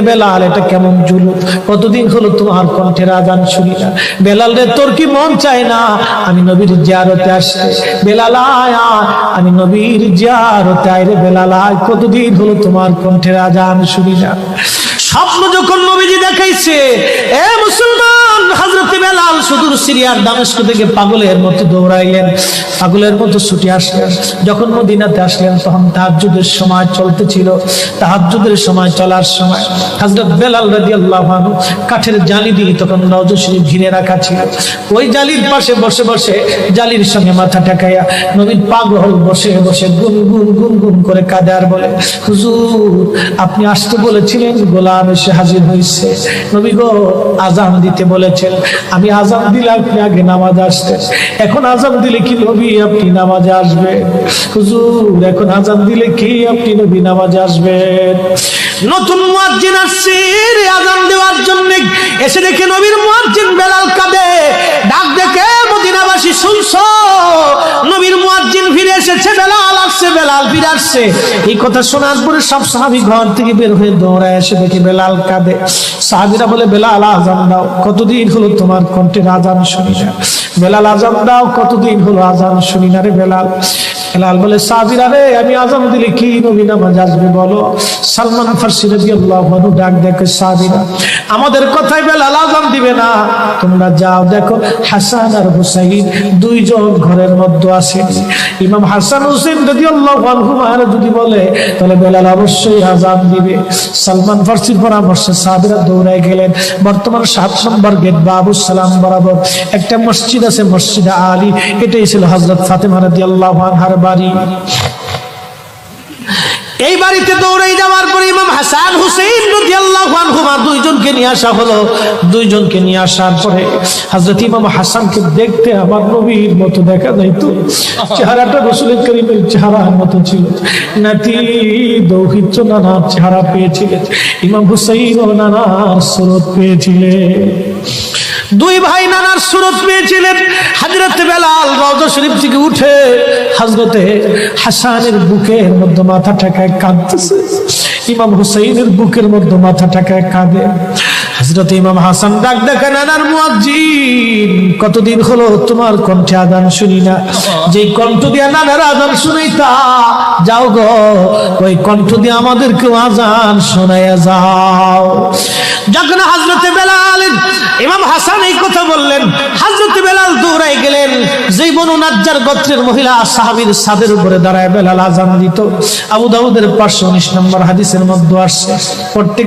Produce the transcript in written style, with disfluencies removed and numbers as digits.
বেলাল, এটা কেমন জুলুম, কতদিন হলো তোমার কণ্ঠের আজান শুনি না। বেলাল রে, তোর কি মন চায় না আমি নবীর জিয়ারতে আসতে? বেলাল আয়, আমি নবীর জিয়ারতে আয় রে বেলাল আয়, কতদিন হলো তোমার কণ্ঠের আজান শুনি না। স্বপ্ন যখন নবীজি দেখাইছে, এ মুসলমান, হযরত বেলাল সুদূর সিরিয়ার দামেস্ক থেকে পাগলের মতো দৌড়াইলেন, পাগলের মতো ছুটে আসলেন। যখন মদিনাতে আসলেন তখন তাহাজ্জুদের সময় চলতেছিল। তাহাজ্জুদের সময় চলার সময় হযরত বেলাল রাদিয়াল্লাহু আনহু কাঠের জালি দিয়ে তখন রওজা শরীফ ঘিরে রাখা ছিল। ওই জালির পাশে বসে বসে জালির সঙ্গে মাথা ঠেকাইয়া নবীর পাগল বসে বসে গুনগুন গুনগুন করে কাঁদে আর বলে, হুজুর আপনি আসতে বলেছিলেন, গোলাম এসে হাজির হয়েছে। নবী গো, আজান দিতে বলেছেন, আমি আজান দিলে আপনি আগে নামাজ আসতেন, এখন আজান দিলে কি নবী আপনি নামাজে আসবেন? হুজুর এখন আজান দিলে কি আপনি নবী নামাজে আসবেন? নতুন মুয়াজ্জিন আসছে আজান দেওয়ার জন্য, এসে দেখে নবীর মুয়াজ্জিন বেলাল কাঁদে। ডাক দেখে মদিনাবাসী শুনছো, নবীর মুয়াজ্জিন ফিরে এসেছে, বেলাল আসছে, বেলাল ফিরে আসছে। এই কথা শোনার পরে সব সাহাবী ঘর থেকে বের হয়ে দৌড়ায় এসে দেখে বেলাল কাঁদে। সাহাবীরা বলে, বেলাল আজান দাও, কতদিন হলো তোমার কণ্ঠের আজান শুনি না। বেলাল আজান দাও, কতদিন হলো আজান শুনি না রে বেলাল। বেলাল বলে, সাহাবীরা রে, আমি আজান দিলে কি নবী নামাজ আসবে বলো? সালমান ফারসি রাদিয়াল্লাহু আনহু ডাক দেখে, সাহাবীরা আমাদের কথাই বেলাল আজান দিবে না, তোমরা যাও দেখো হাসান আর হুসাইন দুইজন ঘরের মধ্যে আছে। ইমাম হাসান হুসাইন রাদিয়াল্লাহু আনহুমা যদি বলে তাহলে বেলাল অবশ্যই আজান দিবে। সালমান ফারসির পরামর্শে সাহাবীরা দৌড়ায় গেলেন। বর্তমান 7 নম্বর গেট বাবুস সালাম বরাবর একটা মসজিদ আছে, মসজিদে আলী, এটাই ছিল হযরত ফাতেমা রাদিয়াল্লাহু আনহার বাড়ি। এই বাড়িতে দৌড়ে যাওয়ার পরে ইমাম হাসান হুসাইন রাদিয়াল্লাহু আনহুমা দুইজনকে নিয়ে আসা হলো। দুইজনকে নিয়ে আসার পরে হযরত ইমাম হাসানকে দেখতে আমার নবীর মতো দেখা যাইতো, চেহারাটা রাসূল করিমের চেহারার মতো ছিল। নাতি দৌহিত্র নানার চেহারা পেয়েছিলেন, ইমাম হুসাইন ও নানার সুরত পেয়েছিলেন। দুই ভাই নানার সুরত পেয়েছিলেন। হযরত বেলাল রওজা শরীফ থেকে উঠে হযরতে হাসানের বুকের মধ্যে মাথা ঠেকায় কাঁদতেছে, ইমাম হুসাইনের বুকের মধ্যে মাথা ঠেকায় কাঁদে। হযরত ইমাম হাসান ডাক দেখে, নানার মুয়াজ্জিন, কতদিন হলো তোমার কণ্ঠে আযান শুনি না। যে কণ্ঠ দিয়ে নানার আযান শুনাইতা, যাও গো ওই কণ্ঠ দিয়ে আমাদেরকে আযান শোনায়া যাও। যখন হযরতে বেলাল ইমাম হাসান এই কথা বললেন, হযরতে বেলাল দৌড়াই গেলেন। যেই বনু নাজ্জার গোত্রের মহিলা সাহাবীর ছাদের উপরে দাঁড়ায় বেলাল আযান দিত। আবু দাউদের 519 নম্বর হাদিসের মধ্যে আসছে। প্রত্যেক